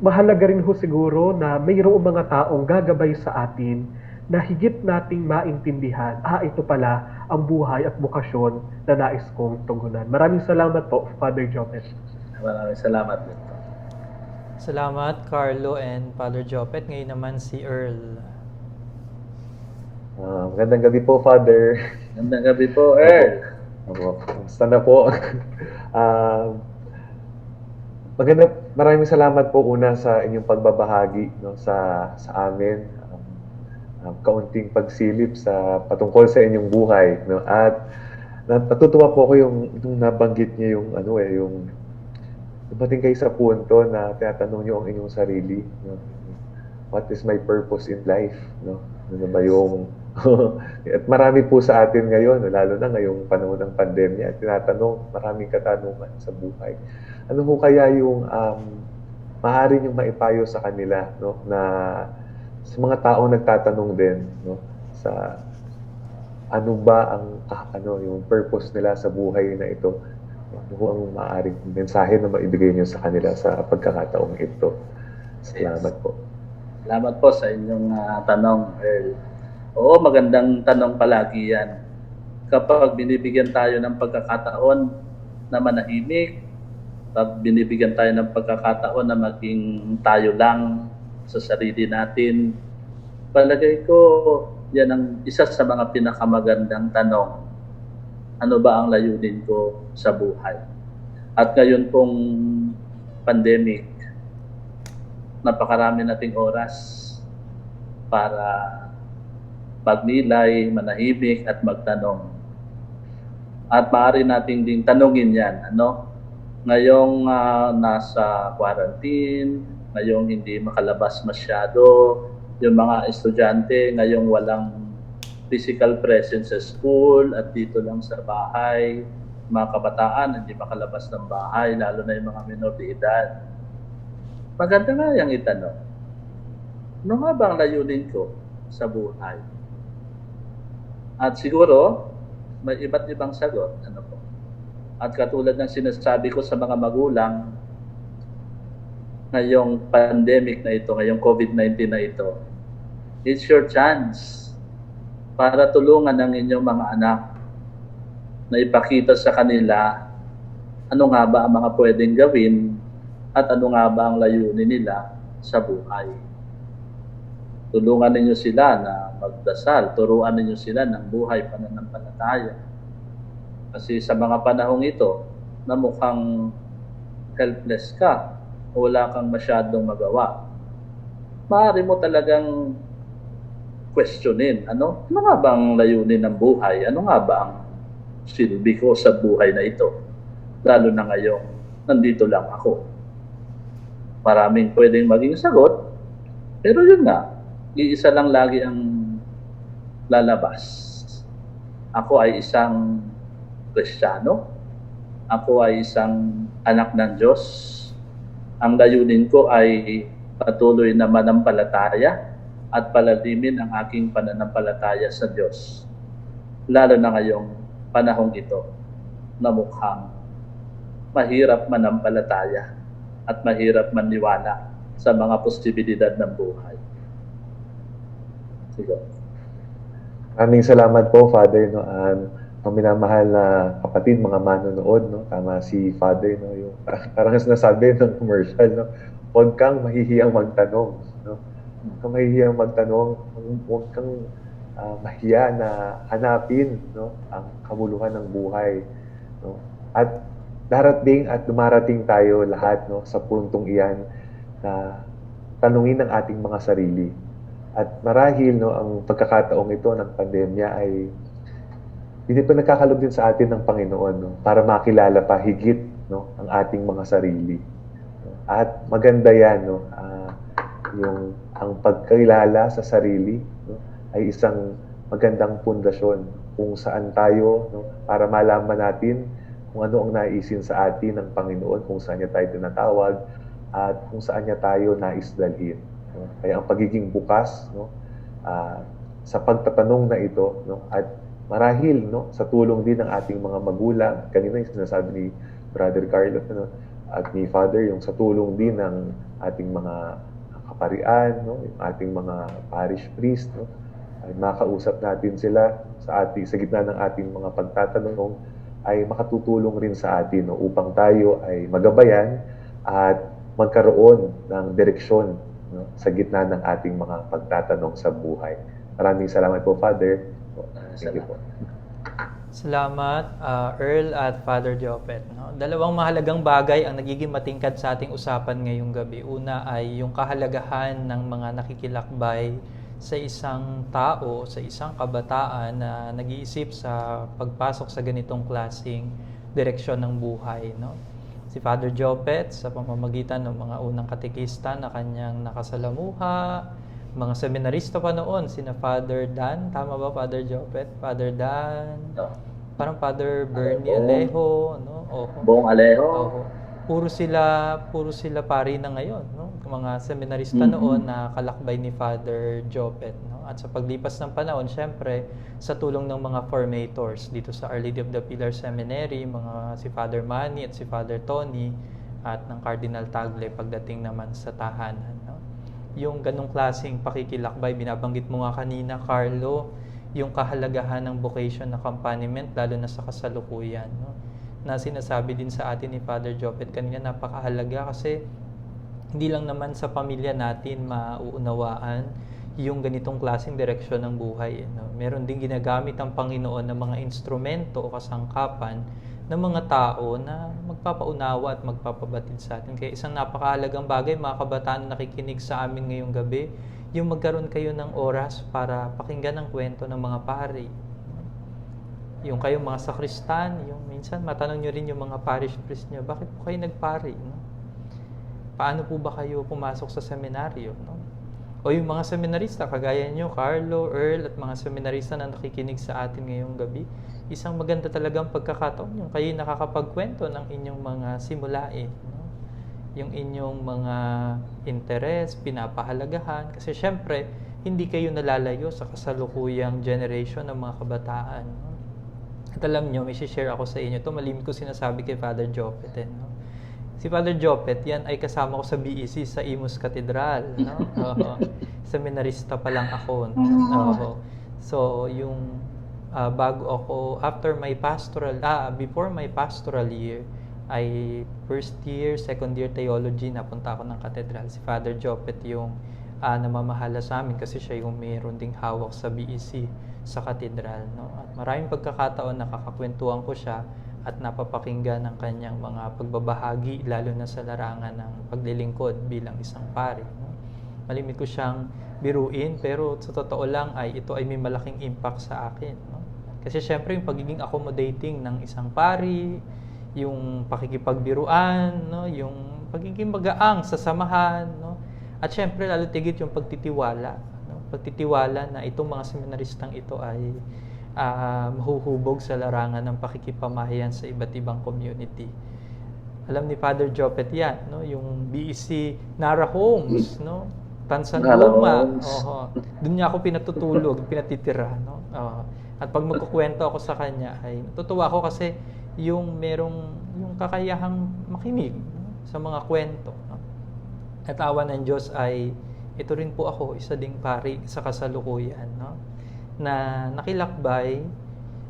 mahalaga rin ho siguro na mayroong mga taong gagabay sa atin na higit nating maintindihan, ito pala ang buhay at bukasyon na nais kong tugunan. Maraming salamat po, Father Jopet. Maraming salamat din. Salamat, Carlo and Father Jopet. Ngayon naman si Earl. Magandang gabi po, Father. Magandang gabi po, Earl. Kamusta na po? Maraming salamat po una sa inyong pagbabahagi sa amin. Kaunting pagsilip sa patungkol sa inyong buhay. At natutuwa po ako yung nabanggit niyo yung dumating kayo sa punto na tinatanong niyo ang inyong sarili. What is my purpose in life? Ano ba yung... At marami po sa atin ngayon, lalo na ngayong panahon ng pandemya, tinatanong, maraming katanungan sa buhay. Ano ho kaya yung maaari niyong maipayo sa kanila, na sa mga taong nagtatanong din, sa ano ba yung purpose nila sa buhay na ito? Ano ho ang maaaring mensahe na maibigay niyo sa kanila sa pagkakataong ito? Salamat po. Salamat po sa inyong tanong, Earl. Oo, magandang tanong palagi yan. Kapag binibigyan tayo ng pagkakataon na manahimik, at binibigyan tayo ng pagkakataon na maging tayo lang sa sarili natin, palagay ko yan ang isa sa mga pinakamagandang tanong. Ano ba ang layunin ko sa buhay? At ngayon pong pandemic, napakarami nating oras para magnilay, manahimik at magtanong. At maaari nating ding tanungin yan, ngayong nasa quarantine, ngayong hindi makalabas masyado, yung mga estudyante ngayong walang physical presence sa school at dito lang sa bahay, mga kabataan hindi makalabas ng bahay, lalo na yung mga minor de edad. Maganda nga yung itanong, ano nga ba ang layunin ko sa buhay? At siguro, may iba't ibang sagot. At katulad ng sinasabi ko sa mga magulang, ngayong pandemic na ito, ngayong COVID-19 na ito, it's your chance para tulungan ang inyong mga anak na ipakita sa kanila ano nga ba ang mga pwedeng gawin at ano nga ba ang layunin nila sa buhay. Tulungan ninyo sila na magdasal, turuan ninyo sila ng buhay pananampalataya. Kasi sa mga panahong ito, na mukhang helpless ka, o wala kang masyadong magawa, maaari mo talagang questionin, ano nga ba ang layunin ng buhay? Ano nga ba ang silbi ko sa buhay na ito? Lalo na ngayong nandito lang ako. Maraming pwedeng maging sagot, pero yun nga, iisa lang lagi ang lalabas. Ako ay isang Kristiyano. Ako ay isang anak ng Diyos. Ang layunin ko ay patuloy na manampalataya at palalimin ang aking pananampalataya sa Diyos. Lalo na ngayong panahong ito na mukhang mahirap manampalataya at mahirap maniwala sa mga posibilidad ng buhay. Sige. Maraming salamat po, Father, no? Ang minamahal na kapatid, mga manonood, no? Tama si Father, no? Yung parang sinasabi ng commercial, no? Huwag kang mahihiyang magtanong, no? Huwag kang mahihiyang magtanong, huwag kang mahiya na hanapin, no? Ang kabuluhan ng buhay, no? At darating at dumarating tayo lahat, no, sa puntong iyan na tanungin ang ating mga sarili. At marahil, no, ang pagkakataong ito ng pandemya ay dito nagkakalob din sa atin ng Panginoon, no, para makilala pa higit, no, ang ating mga sarili. At maganda yan, no, yung ang pagkilala sa sarili, no, ay isang magandang pundasyon kung saan tayo, no, para malaman natin kung ano ang naisin sa atin ng Panginoon, kung saan niya tayo tinatawag, at kung saan niya tayo nais dalhin. No? Kaya ang pagiging bukas, no, sa pagtatanong na ito, no, at marahil, no, sa tulong din ng ating mga magulang, kanina yung sinasabi ni Brother Carlo, no, at ni Father, yung sa tulong din ng ating mga kaparian, no, yung ating mga parish priest, no, ay makausap natin sila sa gitna ng ating mga pagtatanong, ay makatutulong rin sa atin, no, upang tayo ay magabayan at magkaroon ng direksyon, no, sa gitna ng ating mga pagtatanong sa buhay. Maraming salamat po, Father. Thank you po. Salamat, Earl at Father Jopet. No? Dalawang mahalagang bagay ang nagiging matingkad sa ating usapan ngayong gabi. Una ay yung kahalagahan ng mga nakikilakbay sa isang tao, sa isang kabataan na nag-iisip sa pagpasok sa ganitong klaseng direksyon ng buhay. No? Si Father Jopet, sa pamamagitan ng mga unang katekista na kanyang nakasalamuha, mga seminarista pa noon, sina Father Dan, tama ba Father Jopet? Father Dan, parang Father Bernie Alejo, no? Bong Alejo. Puro sila pari na ngayon, no? Mga seminarista noon na kalakbay ni Father Jopet, no? At sa paglipas ng panahon, syempre, sa tulong ng mga formators dito sa Our Lady of the Pilar Seminary, mga si Father Manny at si Father Tony, at ng Cardinal Tagle pagdating naman sa tahanan, no? Yung ganong klaseng pakikilakbay, binabanggit mo nga kanina, Carlo, yung kahalagahan ng vocation accompaniment, lalo na sa kasalukuyan, no? Na sinasabi din sa atin ni Father Jopet kanina, napakahalaga kasi hindi lang naman sa pamilya natin mauunawaan yung ganitong klaseng direksyon ng buhay. No? Meron din ginagamit ang Panginoon ng mga instrumento o kasangkapan ng mga tao na magpapaunawa at magpapabatid sa atin. Kaya isang napakahalagang bagay, mga kabataan na nakikinig sa amin ngayong gabi, yung magkaroon kayo ng oras para pakinggan ang kwento ng mga pari. Yung kayong mga sakristan, yung minsan matanong nyo rin yung mga parish priest nyo, bakit po kayo nagpari? No? Paano po ba kayo pumasok sa seminaryo? No? O yung mga seminarista, kagaya nyo, Carlo, Earl, at mga seminarista na nakikinig sa atin ngayong gabi, isang maganda talagang pagkakataon yung kayo nakakapagkwento ng inyong mga simulain. No? Yung inyong mga interes, pinapahalagahan. Kasi syempre, hindi kayo nalalayo sa kasalukuyang generation ng mga kabataan. No? At alam nyo, may share ako sa inyo. Ito malimit ko sinasabi kay Father Jopet. No? Si Father Jopet, yan ay kasama ko sa BEC sa Imus Cathedral. No? Seminarista pa lang ako. No? So, yung bago ako, before my pastoral year, ay first year, second year theology, napunta ako ng katedral. Si Father Jopet yung namamahala sa amin kasi siya yung mayroon ding hawak sa BEC sa katedral. No? At maraming pagkakataon nakakakwentuhan ko siya at napapakinggan ng kanyang mga pagbabahagi, lalo na sa larangan ng paglilingkod bilang isang pari. No? Malimit ko siyang biruin, pero sa totoo lang ay ito ay may malaking impact sa akin. No? Kasi syempre yung pagiging accommodating ng isang pari, yung pakikipagbiruan, no? Yung pagiging magaang sa samahan, no? At syempre lalo tigit yung pagtitiwala, no? Pagtitiwala na itong mga seminaristang ito ay mahuhubog sa larangan ng pakikipamahayan sa iba't ibang community. Alam ni Father Jopet yan, no? Yung BEC Nara Homes, no? Tansan Luma. Doon niya ako pinatutulog, pinatitira, no? At pag magkukwento ako sa kanya ay natutuwa ako kasi yung kakayahang makinig, no? Sa mga kwento, no? At awa ng Diyos ay ito rin po ako, isa ding pari sa kasalukuyan, no? Na nakilakbay,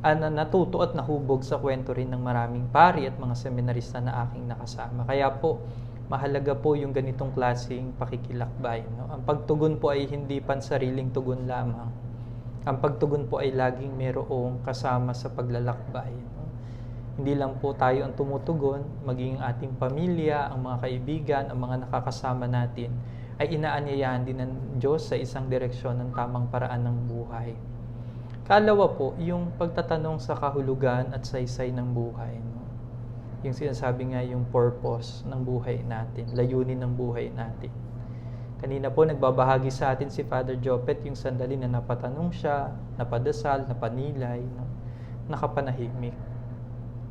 na natuto at nahubog sa kwento rin ng maraming pari at mga seminarista na aking nakasama. Kaya po, mahalaga po yung ganitong klaseng pakikilakbay, no? Ang pagtugon po ay hindi pansariling tugon lamang. Ang pagtugon po ay laging mayroong kasama sa paglalakbay, no? Hindi lang po tayo ang tumutugon, maging ating pamilya, ang mga kaibigan, ang mga nakakasama natin, ay inaanyayahan din ng Diyos sa isang direksyon ng tamang paraan ng buhay. Kalawa po, yung pagtatanong sa kahulugan at saysay ng buhay, no? Yung sinasabi nga yung purpose ng buhay natin, layunin ng buhay natin. Kanina po nagbabahagi sa atin si Father Jopet yung sandali na napatanong siya, napadasal, napanilay, no? Nakapanahimik.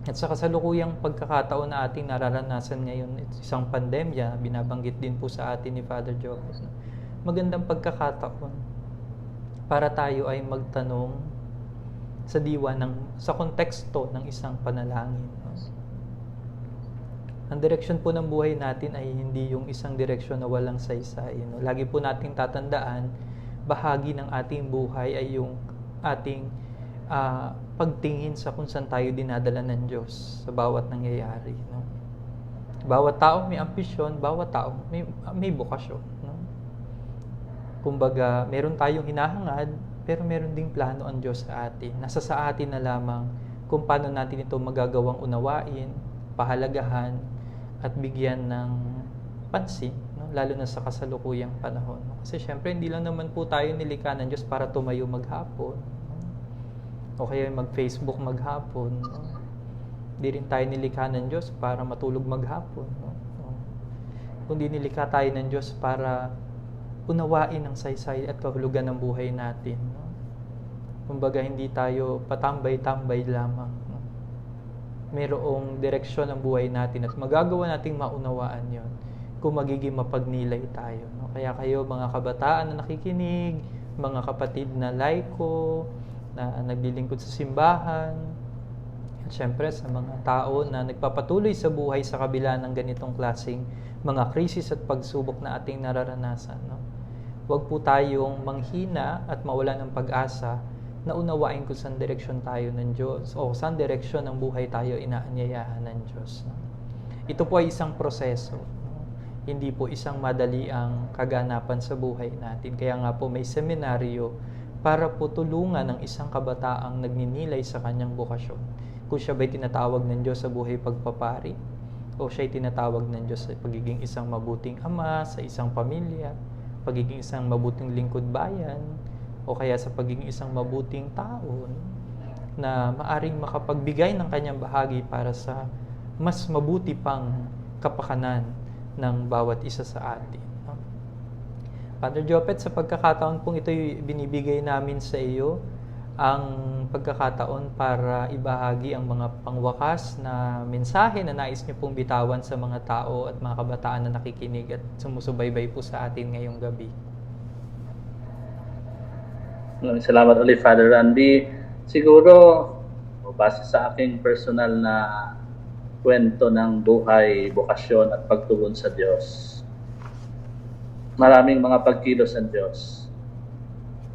At sa kasalukuyang pagkakataon na ating nararanasan ngayon, isang pandemya, binabanggit din po sa atin ni Father Jopet, no? Magandang pagkakataon para tayo ay magtanong sa diwa sa konteksto ng isang panalangin, no? Ang direksyon po ng buhay natin ay hindi yung isang direksyon na walang saysay, no? Lagi po nating tatandaan, bahagi ng ating buhay ay yung ating pagtingin sa kung saan tayo dinadala ng Diyos sa bawat nangyayari, no? Bawat tao may ambisyon, bawat tao may bokasyon, no? Kumbaga, meron tayong hinahangad, pero meron ding plano ang Diyos sa atin. Nasa sa atin na lamang kung paano natin ito magagawang unawain, pahalagahan, at bigyan ng pansin, no? Lalo na sa kasalukuyang panahon. Kasi syempre, hindi lang naman po tayo nilikha ng Diyos para tumayo maghapon, no? O kaya mag-Facebook maghapon, no? Hindi rin tayo nilikha ng Diyos para matulog maghapon, no? Kundi nilikha tayo ng Diyos para unawain ang saysay at kahulugan ng buhay natin, no? Kumbaga, hindi tayo patambay-tambay lamang, no? Mayroong direksyon ang buhay natin at magagawa nating maunawaan yon kung magiging mapagnilay tayo, no? Kaya kayo, mga kabataan na nakikinig, mga kapatid na laiko, na naglilingkod sa simbahan, at syempre sa mga tao na nagpapatuloy sa buhay sa kabila ng ganitong klaseng mga krisis at pagsubok na ating nararanasan, no? Huwag po tayong manghina at mawala ng pag-asa na unawain kung saan direksyon tayo ng Diyos o saan direksyon ng buhay tayo inaanyayahan ng Diyos, no? Ito po ay isang proseso, no? Hindi po isang madali ang kaganapan sa buhay natin. Kaya nga po may seminaryo para po tulungan ng isang kabataang nagninilay sa kanyang bokasyon. Kung siya ba'y tinatawag ng Diyos sa buhay pagpapari, o siya'y tinatawag ng Diyos sa pagiging isang mabuting ama, sa isang pamilya, pagiging isang mabuting lingkod bayan, o kaya sa pagiging isang mabuting tao, no? Na maaring makapagbigay ng kanyang bahagi para sa mas mabuti pang kapakanan ng bawat isa sa atin. Father Jopet, sa pagkakataon pong ito'y binibigay namin sa iyo ang pagkakataon para ibahagi ang mga pangwakas na mensahe na nais niyo pong bitawan sa mga tao at mga kabataan na nakikinig at sumusubaybay po sa atin ngayong gabi. Maraming salamat ulit, Father Randy. Siguro, base sa aking personal na kwento ng buhay, bokasyon at pagtugon sa Diyos, maraming mga pagkilos ng Diyos.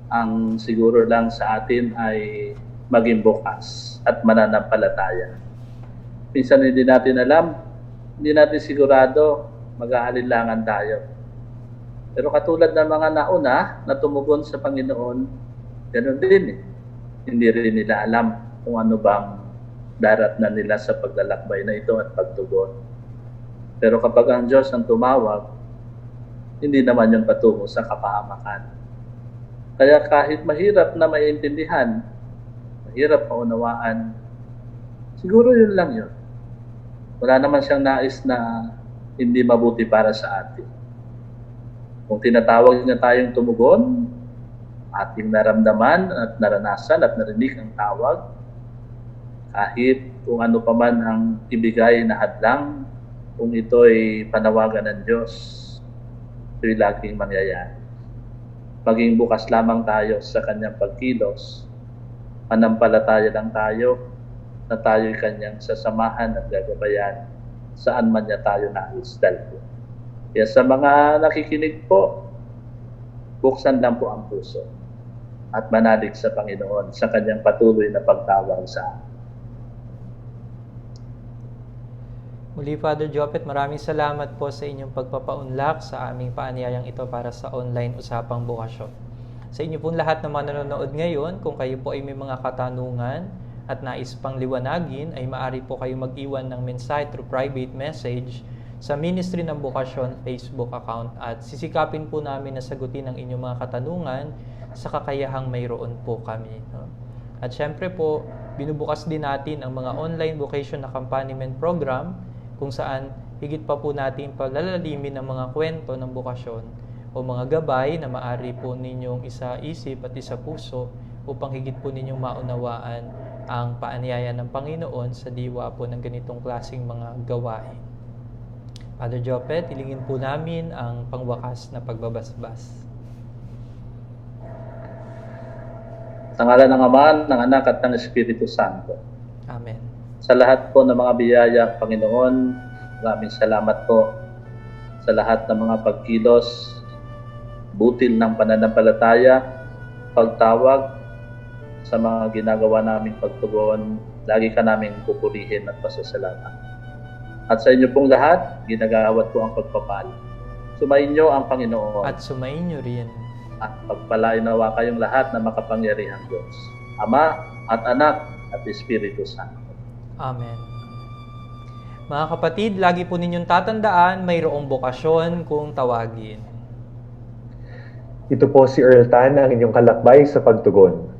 Ang siguro lang sa atin ay maging bukas at mananampalataya. Minsan hindi natin alam, hindi natin sigurado, mag-aalinlangan tayo. Pero katulad ng mga nauna na tumugon sa Panginoon, ganoon din eh. Hindi rin nila alam kung ano bang daratnan nila sa paglalakbay na ito at pagtugon. Pero kapag ang Diyos ang tumawag, hindi naman yun patungo sa kapahamakan. Kaya kahit mahirap na maintindihan, mahirap maunawaan, siguro yun lang yun. Wala naman siyang nais na hindi mabuti para sa atin. Kung tinatawag niya tayong tumugon, ating naramdaman at naranasan at narinig ang tawag, kahit kung ano pa man ang ibigay na hadlang, kung ito'y panawagan ng Diyos, ito'y laging mangyayari. Maging bukas lamang tayo sa Kanyang pagkilos, manampalataya lang tayo na tayo'y Kanyang sasamahan at gagabayan saan man niya tayo nais dalhin. Kaya sa mga nakikinig po, buksan lang po ang puso at manalig sa Panginoon sa Kanyang patuloy na pagtawag sa atin. Muli, Father Jopet, maraming salamat po sa inyong pagpapaunlak sa aming paanyayang ito para sa online usapang bukasyon. Sa inyo pong lahat na mga nanonood ngayon, kung kayo po ay may mga katanungan at nais pang liwanagin, ay maaari po kayo mag-iwan ng mensahe through private message sa Ministry ng Bukasyon Facebook account at sisikapin po namin na sagutin ang inyong mga katanungan sa kakayahang mayroon po kami. No? At syempre po, binubukas din natin ang mga online vocation accompaniment program kung saan higit pa po natin palalalimin ang mga kwento ng bukasyon o mga gabay na maaari po ninyong isa-isip at isa-puso upang higit po ninyong maunawaan ang paanyaya ng Panginoon sa diwa po ng ganitong klaseng mga gawain. Father Jopet, hilingin po namin ang pangwakas na pagbabasbas. Sa ngalan ng Ama, ng Anak at ng Espiritu Santo. Amen. Sa lahat po ng mga biyaya, Panginoon, maraming salamat po sa lahat ng mga pagkilos, butil ng pananampalataya, pagtawag sa mga ginagawa naming pagtugon, lagi ka naming pupurihin at pasasalamat. At sa inyo pong lahat, ginagawat po ang pagpapala. Sumainyo ang Panginoon. At sumainyo rin. At pagpalain nawa kayong lahat na makapangyarihang Diyos, Ama at Anak at Espiritu Santo. Amen. Mga kapatid, lagi po ninyong tatandaan, mayroong bukasyon kung tawagin. Ito po si Earl Tan, ang inyong kalakbay sa pagtugon.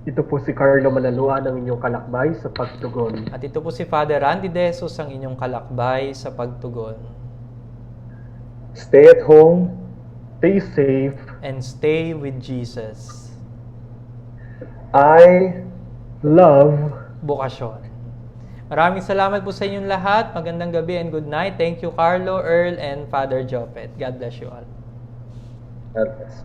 Ito po si Carlo Manaluan ang inyong kalakbay sa pagtugon. At ito po si Father Randy De Jesus, ang inyong kalakbay sa pagtugon. Stay at home. Stay safe. And stay with Jesus. I Love. Bukasyon. Maraming salamat po sa inyong lahat. Magandang gabi and good night. Thank you, Carlo, Earl, and Father Jopet. God bless you all. God bless.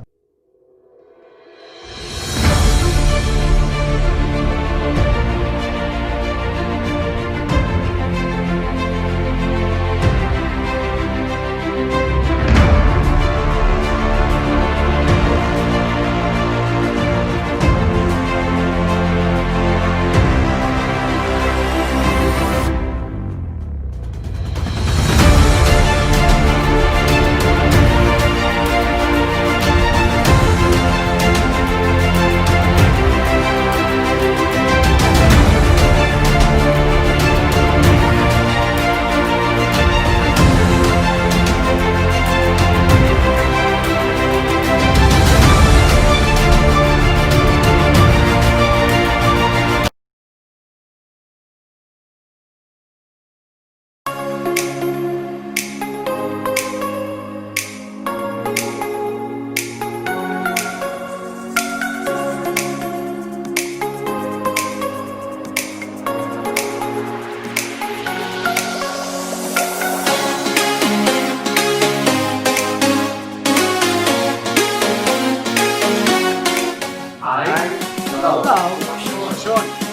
Love.